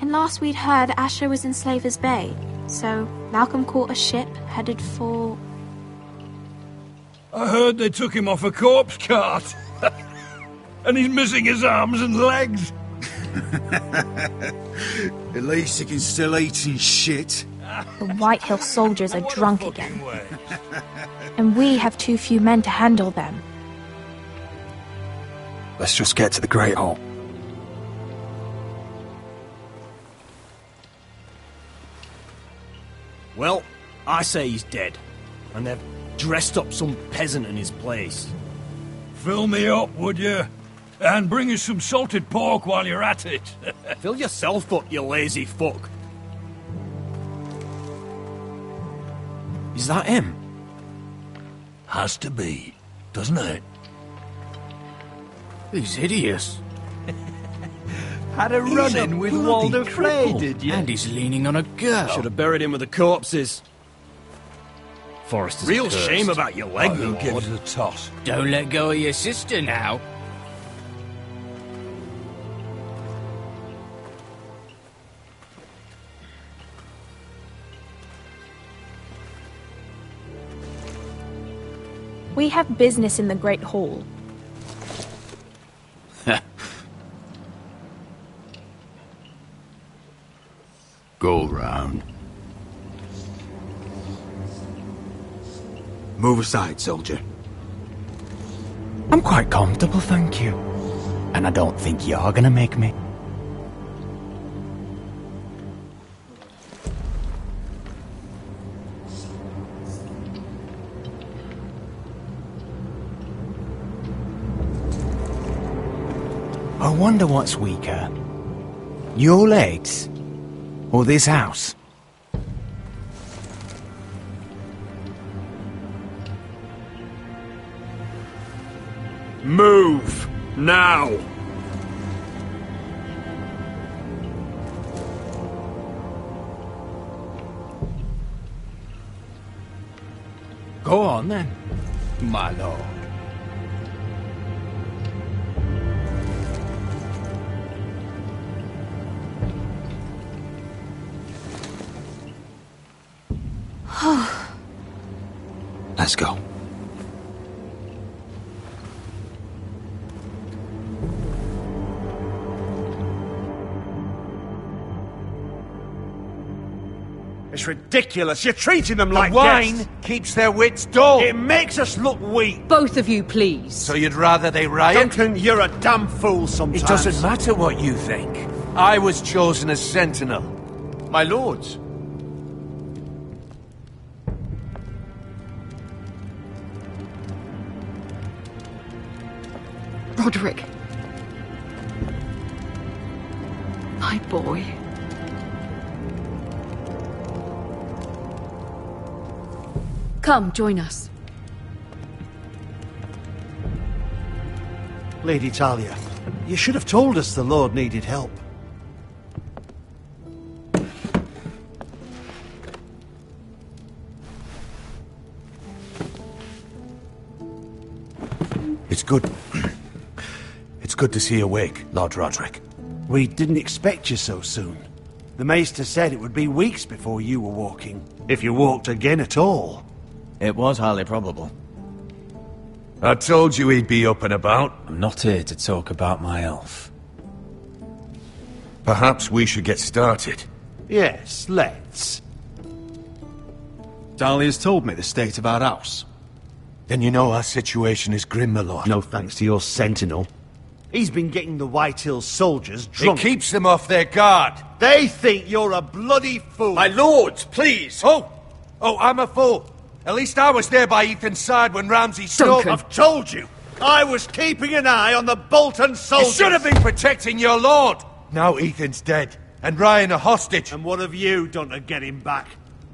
And last we'd heard, Asher was in Slaver's Bay, so Malcolm caught a ship headed for... I heard they took him off a corpse cart. And he's missing his arms and legs. At least he can still eat and shit. The Whitehill soldiers are drunk again. And we have too few men to handle them. Let's just get to the Great Hall. Well, I say he's dead. And they've dressed up some peasant in his place. Fill me up, would you? And bring us some salted pork while you're at it. Fill yourself up, you lazy fuck. Is that him? Has to be, doesn't it? He's hideous. Had a run-in with Walder Frey, did you? And he's leaning on a girl. Should have buried him with the corpses. Forrester's Real cursed. shame about your leg, Who my gives lord. it a toss? Don't let go of your sister now. We have business in the Great Hall. Go round. Move aside, soldier. I'm quite comfortable, thank you. And I don't think you're gonna make me. I wonder what's weaker. Your legs? Or this house? Move! Now! Go on then, my lord. Let's go. It's ridiculous. You're treating them like Wine guests. keeps their wits dull. It makes us look weak. Both of you, please. So you'd rather they riot? Duncan, you're a damn fool sometimes. It doesn't matter what you think. I was chosen as sentinel. My lords. Roderick. My boy. Come, join us. Lady Talia, you should have told us the Lord needed help. It's good. It's good to see you awake, Lord Roderick. We didn't expect you so soon. The Maester said it would be weeks before you were walking, if you walked again at all. It was highly probable. I told you he'd be up and about. I'm not here to talk about my elf. Perhaps we should get started. Yes, let's. Dahlia's told me the state of our house. Then you know our situation is grim, my lord. No thanks to your sentinel. He's been getting the Whitehill soldiers drunk. It keeps them off their guard. They think you're a bloody fool. My lords, please! Oh, I'm a fool. At least I was there by Ethan's side when Ramsay stole... I've told you. I was keeping an eye on the Bolton You soldiers. should have been protecting your lord. Now Ethan's dead, and Ryan a hostage. And what have you done to get him back?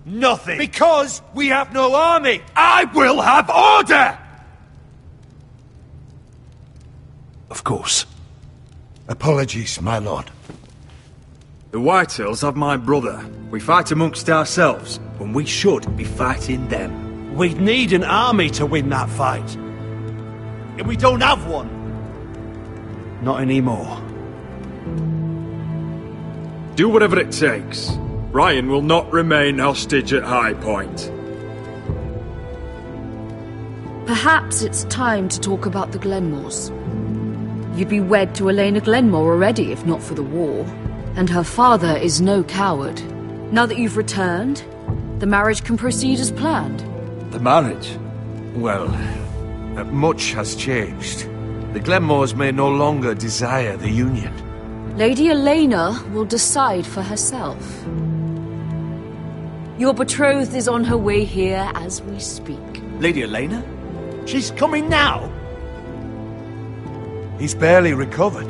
Nothing. Because we have no army. I will have order! Of course. Apologies, my lord. The Whitehills have my brother. We fight amongst ourselves, when we should be fighting them. We'd need an army to win that fight. And we don't have one. Not anymore. Do whatever it takes. Ryan will not remain hostage at High Point. Perhaps it's time to talk about the Glenmores. You'd be wed to Elena Glenmore already if not for the war. And her father is no coward. Now that you've returned, the marriage can proceed as planned. The marriage? Well, much has changed. The Glenmores may no longer desire the union. Lady Elena will decide for herself. Your betrothed is on her way here as we speak. Lady Elena? She's coming now. He's barely recovered.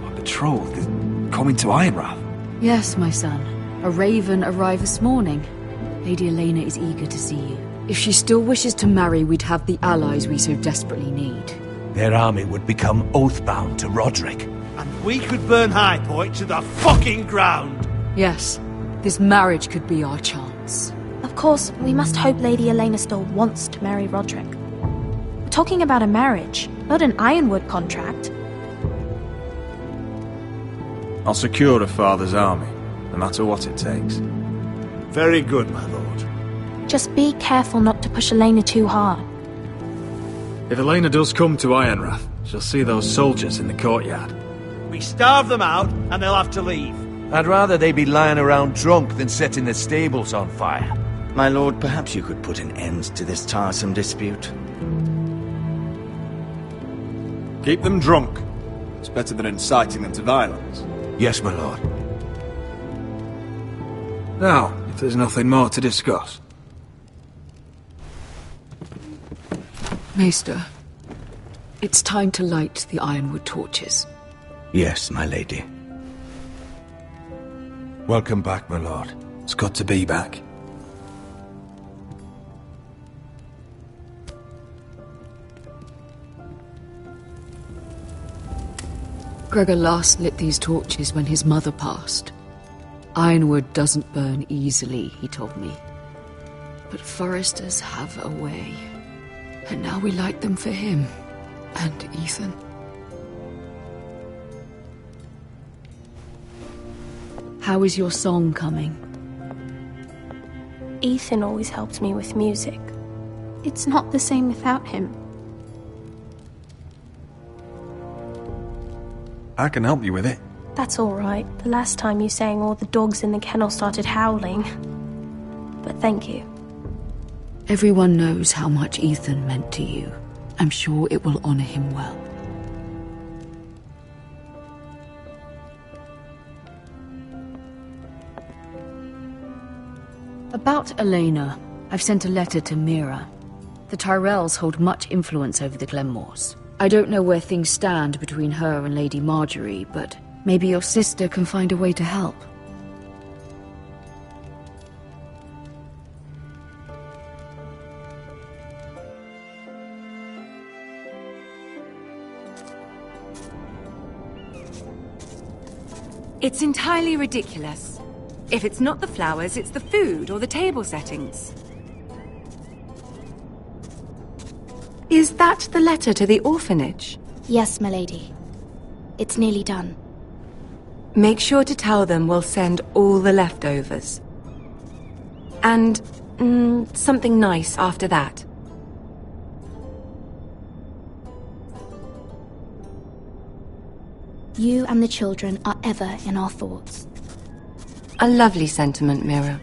My betrothed is coming to Ironrath. Yes, my son. A raven arrived this morning. Lady Elena is eager to see you. If she still wishes to marry, we'd have the allies we so desperately need. Their army would become oath-bound to Roderick. And we could burn High Point to the fucking ground. Yes, this marriage could be our chance. Of course, we must hope Lady Elena still wants to marry Roderick. We're talking about a marriage, not an Ironwood contract. I'll secure her father's army, no matter what it takes. Very good, my lord. Just be careful not to push Elena too hard. If Elena does come to Ironrath, she'll see those soldiers in the courtyard. We starve them out, and they'll have to leave. I'd rather they be lying around drunk than setting the stables on fire. My lord, perhaps you could put an end to this tiresome dispute. Keep them drunk. It's better than inciting them to violence. Yes, my lord. Now, if there's nothing more to discuss. Maester, it's time to light the Ironwood torches. Yes, my lady. Welcome back, my lord. It's good to be back. Gregor last lit these torches when his mother passed. Ironwood doesn't burn easily, he told me. But foresters have a way. And now we light them for him. And Ethan. How is your song coming? Ethan always helps me with music. It's not the same without him. I can help you with it. That's all right. The last time you sang, all the dogs in the kennel started howling. But thank you. Everyone knows how much Ethan meant to you. I'm sure it will honor him well. About Elena, I've sent a letter to Mira. The Tyrells hold much influence over the Glenmores. I don't know where things stand between her and Lady Marjorie, but maybe your sister can find a way to help. It's entirely ridiculous. If it's not the flowers, it's the food or the table settings. Is that the letter to the orphanage? Yes, my lady. It's nearly done. Make sure to tell them we'll send all the leftovers. And something nice after that. You and the children are ever in our thoughts. A lovely sentiment, Mira.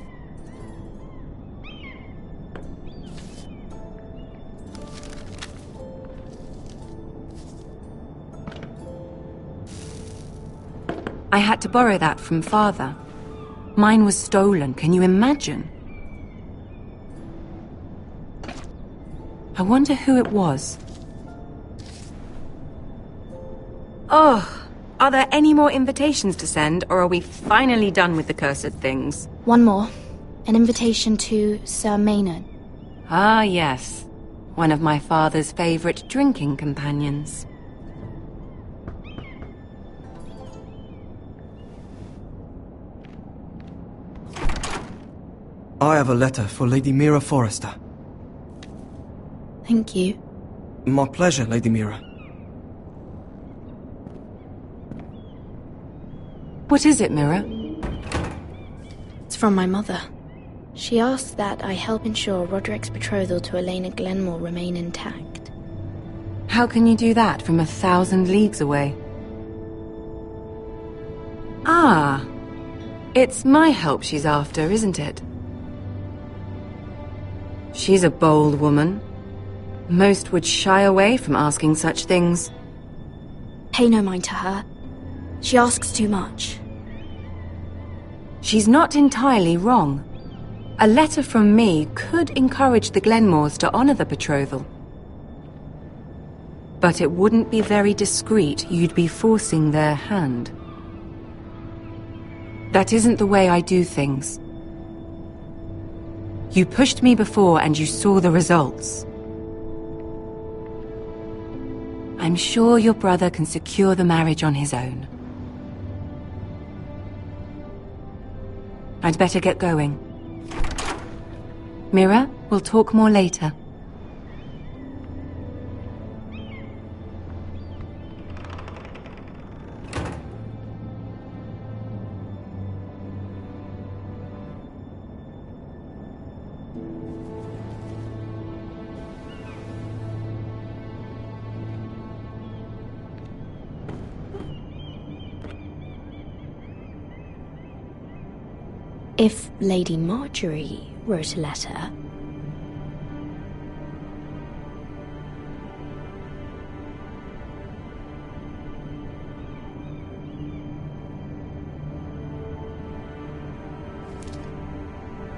I had to borrow that from Father. Mine was stolen, can you imagine? I wonder who it was. Oh, are there any more invitations to send, or are we finally done with the cursed things? One more. An invitation to Sir Maynard. Ah, yes. One of my father's favorite drinking companions. I have a letter for Lady Mira Forrester. Thank you. My pleasure, Lady Mira. What is it, Mira? from my mother. She asks that I help ensure Roderick's betrothal to Elena Glenmore remain intact. How can you do that from 1,000 leagues away? Ah, it's my help she's after, isn't it? She's a bold woman. Most would shy away from asking such things. Pay no mind to her. She asks too much. She's not entirely wrong. A letter from me could encourage the Glenmores to honor the betrothal. But it wouldn't be very discreet. You'd be forcing their hand. That isn't the way I do things. You pushed me before and you saw the results. I'm sure your brother can secure the marriage on his own. I'd better get going. Mira, we'll talk more later. If Lady Marjorie wrote a letter...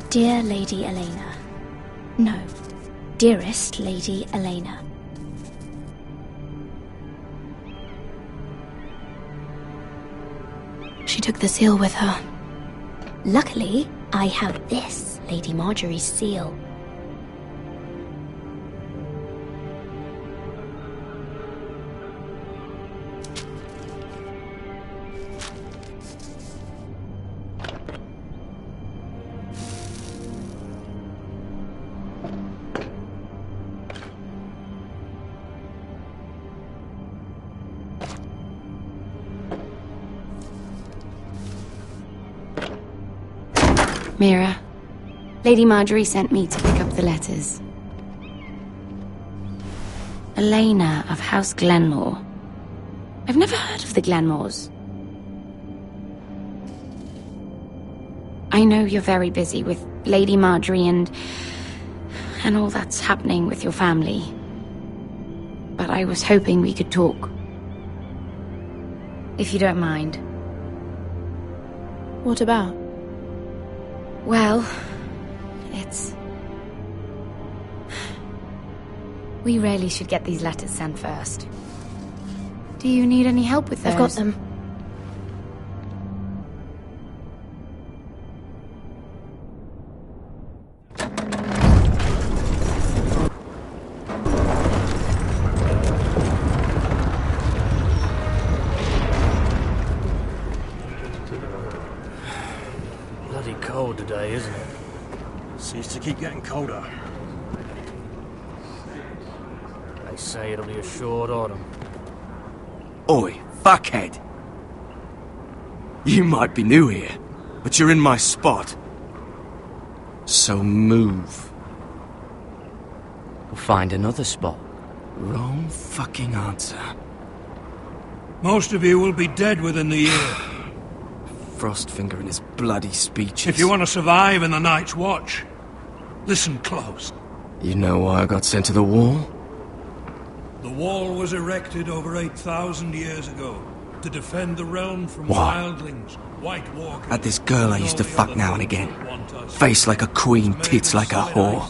Dear Lady Elena. No, dearest Lady Elena. She took the seal with her. Luckily, I have this, Lady Marjorie's seal. Mira, Lady Marjorie sent me to pick up the letters. Elena of House Glenmore. I've never heard of the Glenmores. I know you're very busy with Lady Marjorie and all that's happening with your family. But I was hoping we could talk. If you don't mind. What about? Well, it's... We really should get these letters sent first. Do you need any help with those? I've got them. Bloody cold today, isn't it? Seems to keep getting colder. They say it'll be a short autumn. Oi, fuckhead! You might be new here, but you're in my spot. So move. We'll find another spot. Wrong fucking answer. Most of you will be dead within the year. Frostfinger and his bloody speeches. If you want to survive in the Night's Watch, listen close. You know why I got sent to the wall? The wall was erected over 8,000 years ago to defend the realm from Why? wildlings, white walkers... Had this girl I used to fuck now and again. Face like a queen, tits like a whore.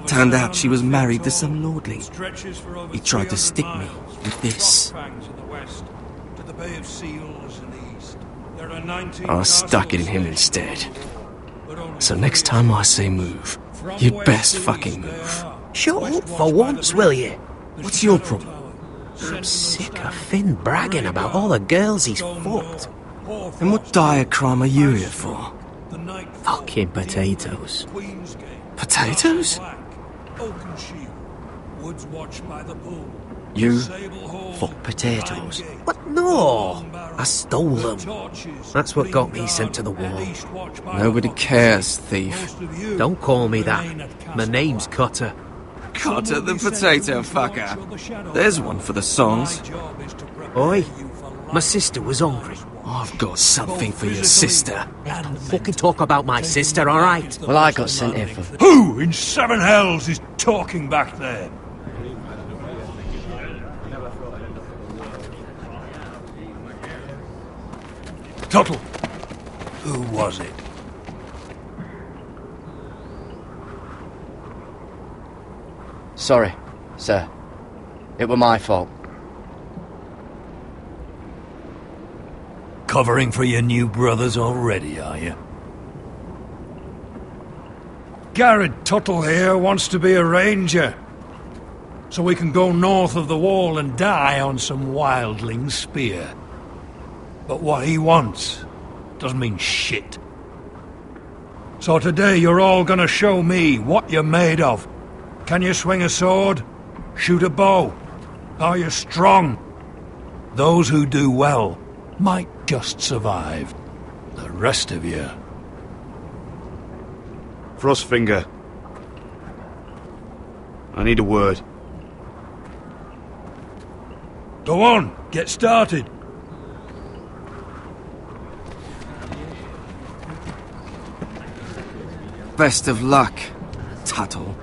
Turned out she was married to some lordling. He tried to stick me with this. I stuck it in him instead. So next time I say move, you'd best fucking move. Shut up for once, will you? What's your problem? I'm sick of Finn bragging about all the girls he's fucked. And what dire crime are you here for? Fucking potatoes. Potatoes? Woods watched by the pool. You? Fuck potatoes. What? No! I stole them. That's what got me sent to the wall. Nobody cares, thief. Don't call me that. My name's Cutter. Cutter the potato fucker. There's one for the songs. Oi, my sister was hungry. I've got something for your sister. Don't fucking talk about my sister, alright? Well, I got sent here for... Who in seven hells is talking back there? Tuttle, who was it? Sorry, sir. It were my fault. Covering for your new brothers already, are you? Garrett Tuttle here wants to be a ranger, so we can go north of the wall and die on some wildling spear. But what he wants doesn't mean shit. So today you're all gonna show me what you're made of. Can you swing a sword? Shoot a bow? Are you strong? Those who do well might just survive. The rest of you... Frostfinger. I need a word. Go on, get started. Best of luck, Tuttle.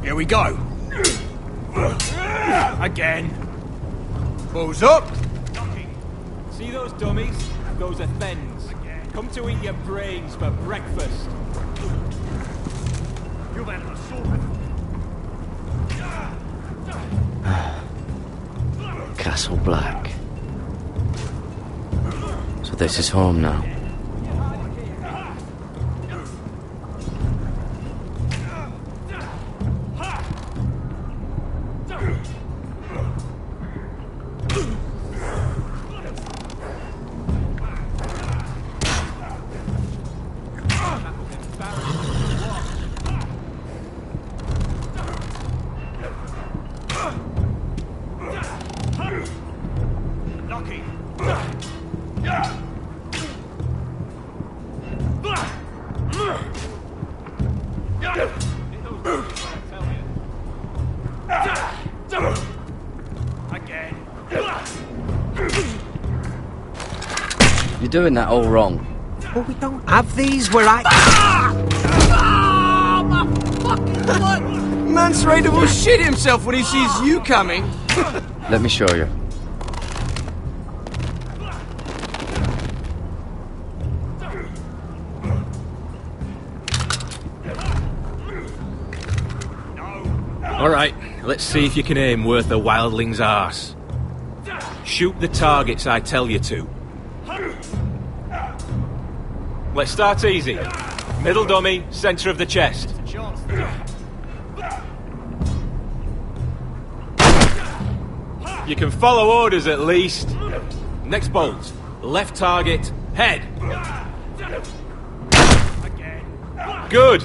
Here we go. Again. Balls up. See those dummies? Those are Thens. Come to eat your brains for breakfast. You've had an assault. Castle Black. So this is home now. You're doing that all wrong. Well, we don't have these where I... My fucking blood! Mance Raider will shit himself when he sees you coming. Let me show you. Alright, let's see if you can aim worth a wildling's arse. Shoot the targets I tell you to. Let's start easy. Middle dummy, centre of the chest. You can follow orders at least. Next bolt. Left target, head. Good.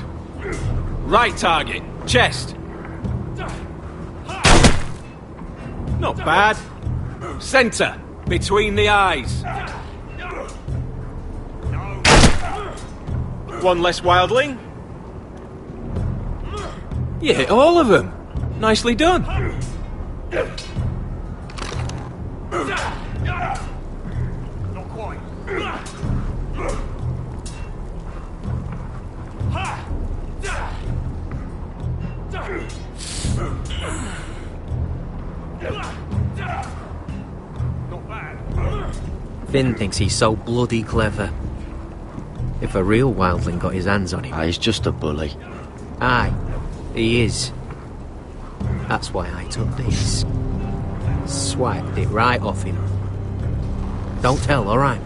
Right target, chest. Not bad. Centre, between the eyes. One less wildling. You hit all of them. Nicely done. Not quite. Finn thinks he's so bloody clever. If a real wildling got his hands on him... He's just a bully. Aye, he is. That's why I took this. Swiped it right off him. Don't tell, alright?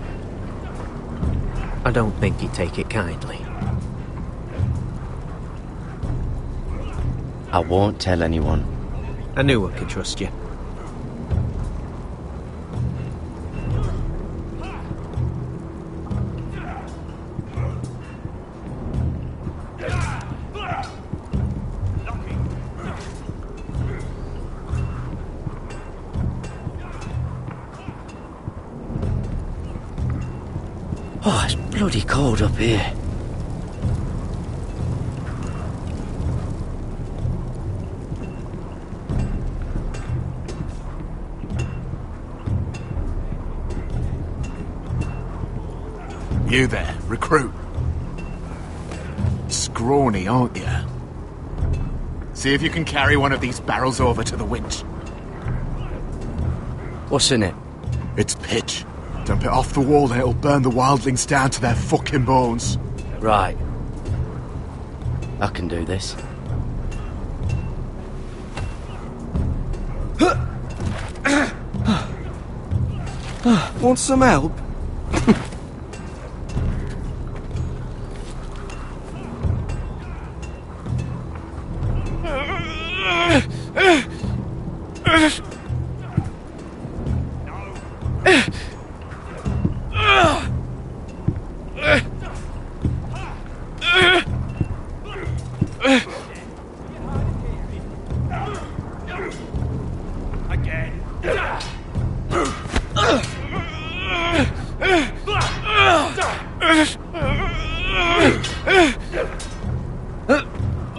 I don't think he'd take it kindly. I won't tell anyone. I knew I could trust you. bloody cold up here. You there, recruit. Scrawny, aren't you? See if you can carry one of these barrels over to the winch. What's in it? It's pitch. Dump it off the wall and it'll burn the wildlings down to their fucking bones. Right. I can do this. Want some help?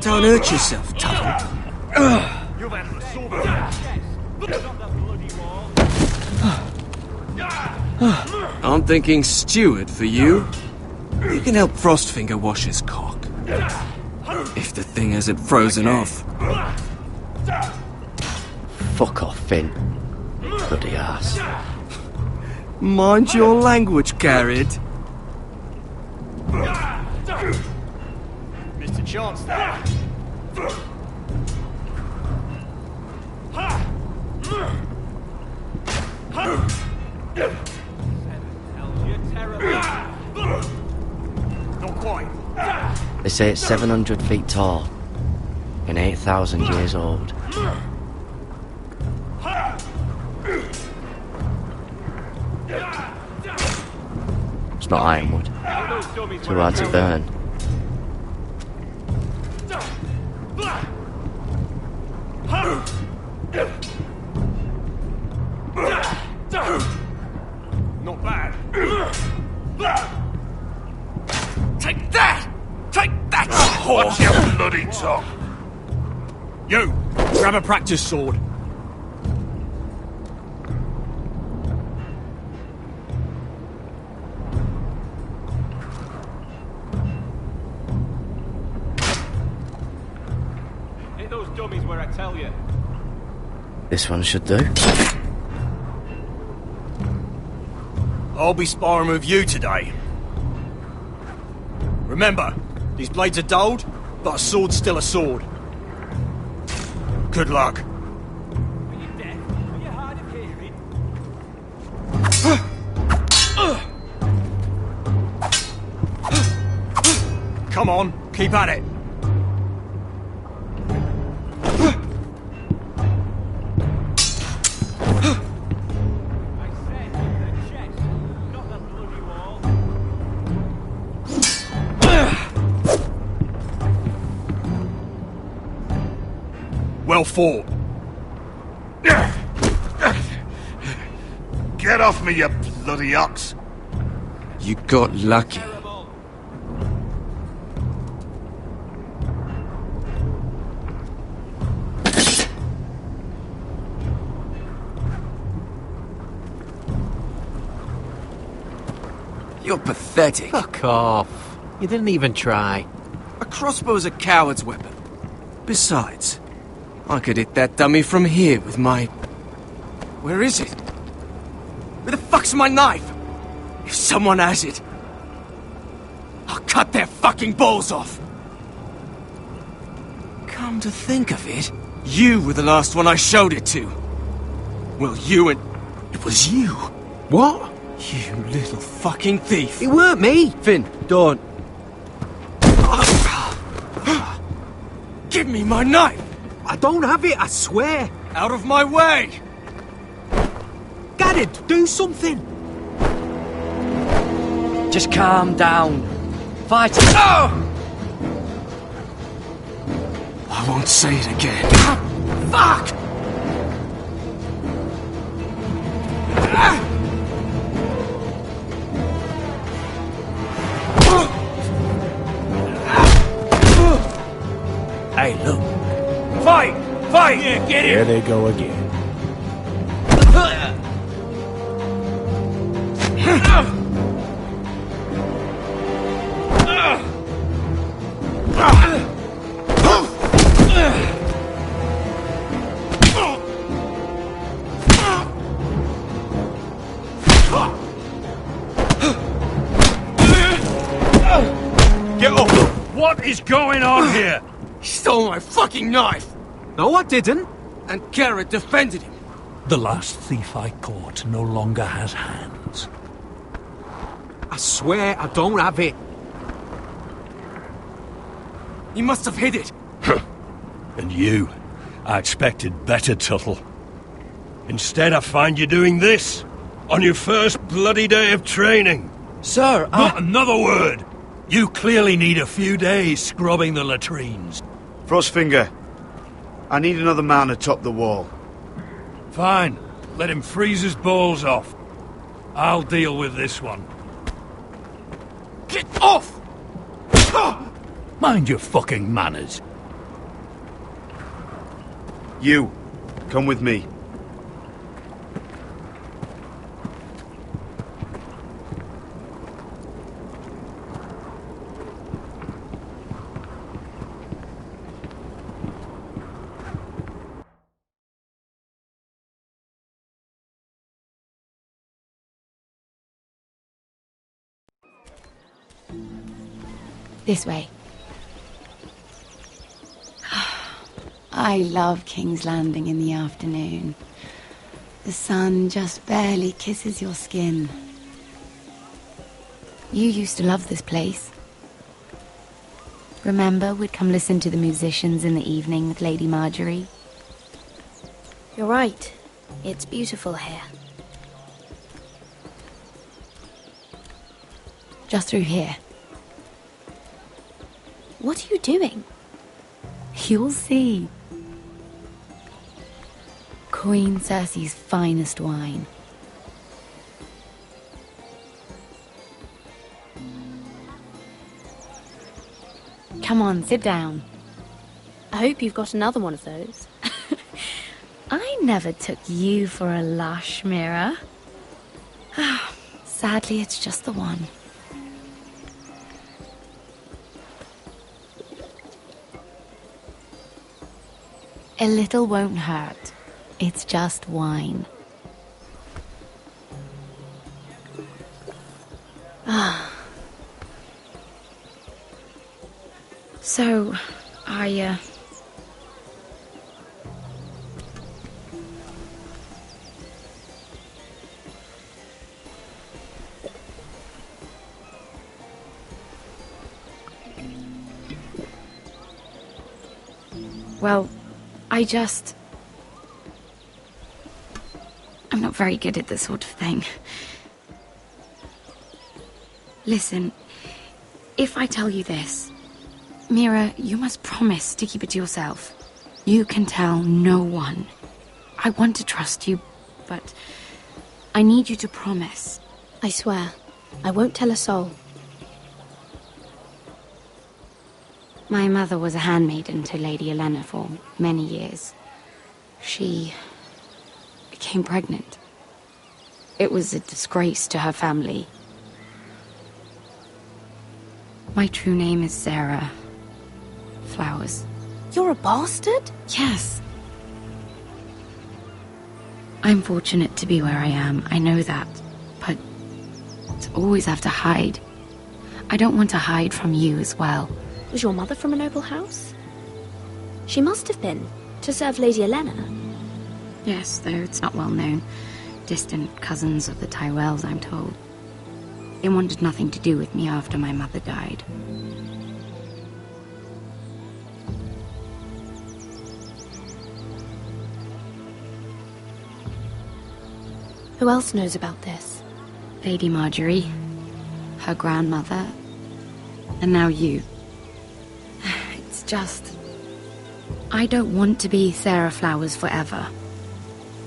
Don't hurt yourself, Tuttle. I'm thinking steward for you. You can help Frostfinger wash his cock. If the thing hasn't frozen off. Fuck off, Finn. Bloody ass. Mind your language, Garrett. Mr. Chance there. Not quite. They say it's 700 feet tall and 8,000 years old. It's not ironwood. Too hard to burn. Not bad. Take that! Take that! Watch your bloody top! You! Grab a practice sword. Hit those dummies where I tell you. This one should do. I'll be sparring with you today. Remember, these blades are dulled, but a sword's still a sword. Good luck. Are you deaf? Are you hard of hearing? Come on, keep at it. Well fought. Get off me, you bloody ox! You got lucky. You're pathetic. Fuck off. You didn't even try. A crossbow's a coward's weapon. Besides, I could hit that dummy from here with my... Where is it? Where the fuck's my knife? If someone has it, I'll cut their fucking balls off. Come to think of it, you were the last one I showed it to. Well, you and... It was you. What? You little fucking thief. It weren't me. Finn, don't. Give me my knife. I don't have it, I swear. Out of my way. Garrett, do something. Just calm down. Fight it. Oh! I won't say it again. Fuck! Here, get Here him! they go again. Get up! What is going on here? He stole my fucking knife! No, I didn't. And Garrett defended him. The last thief I caught no longer has hands. I swear I don't have it. He must have hid it. And you, I expected better, Tuttle. Instead, I find you doing this on your first bloody day of training. Sir, Not another word! You clearly need a few days scrubbing the latrines. Frostfinger, I need another man atop the wall. Fine. Let him freeze his balls off. I'll deal with this one. Get off! Mind your fucking manners. You, come with me. This way. I love King's Landing in the afternoon. The sun just barely kisses your skin. You used to love this place. Remember, we'd come listen to the musicians in the evening with Lady Marjorie? You're right. It's beautiful here. Just through here. What are you doing? You'll see. Queen Cersei's finest wine. Come on, sit down. I hope you've got another one of those. I never took you for a lush, Mira. Sadly, it's just the one. A little won't hurt. It's just wine. So, well, I'm not very good at this sort of thing. Listen, if I tell you this, Mira, you must promise to keep it to yourself. You can tell no one. I want to trust you, but I need you to promise. I swear, I won't tell a soul. My mother was a handmaiden to Lady Olenna for many years. She became pregnant. It was a disgrace to her family. My true name is Sarah Flowers. You're a bastard? Yes. I'm fortunate to be where I am, I know that. But to always have to hide. I don't want to hide from you as well. Was your mother from a noble house? She must have been, to serve Lady Olenna. Yes, though it's not well known. Distant cousins of the Tyrells, I'm told. They wanted nothing to do with me after my mother died. Who else knows about this? Lady Marjorie, her grandmother, and now you. It's just... I don't want to be Sarah Flowers forever.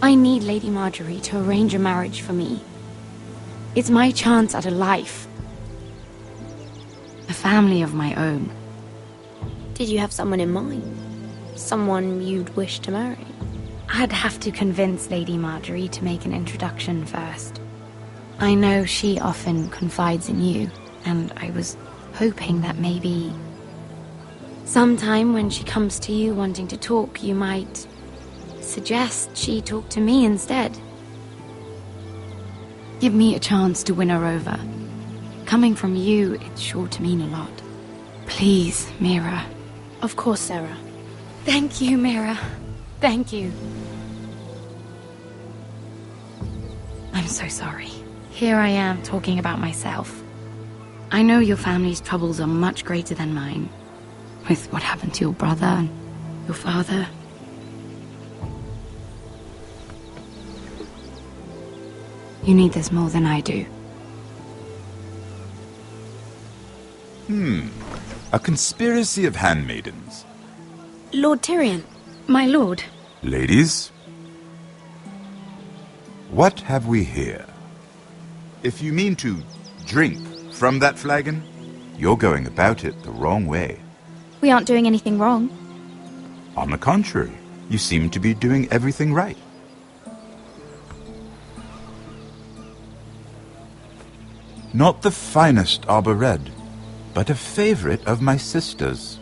I need Lady Marjorie to arrange a marriage for me. It's my chance at a life. A family of my own. Did you have someone in mind? Someone you'd wish to marry? I'd have to convince Lady Marjorie to make an introduction first. I know she often confides in you, and I was hoping that maybe sometime when she comes to you wanting to talk, you might suggest she talk to me instead. Give me a chance to win her over. Coming from you, it's sure to mean a lot. Please, Mira. Of course, Sarah. Thank you, Mira. Thank you. I'm so sorry. Here I am talking about myself. I know your family's troubles are much greater than mine, with what happened to your brother and your father. You need this more than I do. A conspiracy of handmaidens. Lord Tyrion. My lord. Ladies, what have we here? If you mean to drink from that flagon, you're going about it the wrong way. We aren't doing anything wrong. On the contrary, you seem to be doing everything right. Not the finest Arbor Red, but a favorite of my sister's.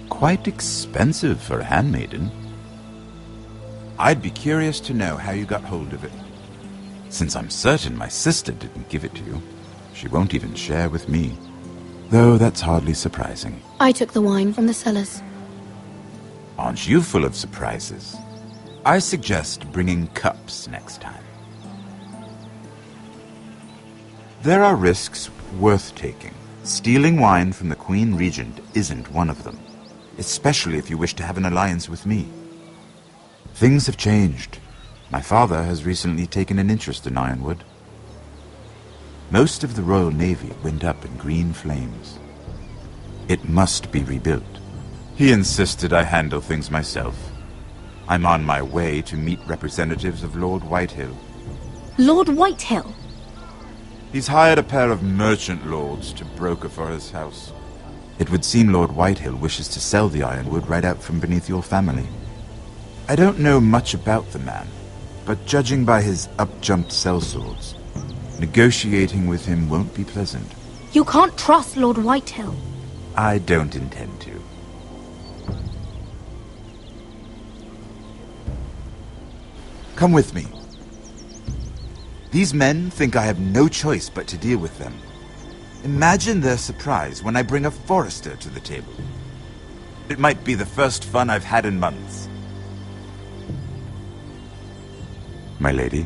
Quite expensive for a handmaiden. I'd be curious to know how you got hold of it. Since I'm certain my sister didn't give it to you, she won't even share with me. Though that's hardly surprising. I took the wine from the cellars. Aren't you full of surprises? I suggest bringing cups next time. There are risks worth taking. Stealing wine from the Queen Regent isn't one of them, especially if you wish to have an alliance with me. Things have changed. My father has recently taken an interest in Ironwood. Most of the Royal Navy went up in green flames. It must be rebuilt. He insisted I handle things myself. I'm on my way to meet representatives of Lord Whitehill. Lord Whitehill? He's hired a pair of merchant lords to broker for his house. It would seem Lord Whitehill wishes to sell the Ironwood right out from beneath your family. I don't know much about the man, but judging by his up-jumped sellswords, negotiating with him won't be pleasant. You can't trust Lord Whitehill. I don't intend to. Come with me. These men think I have no choice but to deal with them. Imagine their surprise when I bring a Forrester to the table. It might be the first fun I've had in months. My lady?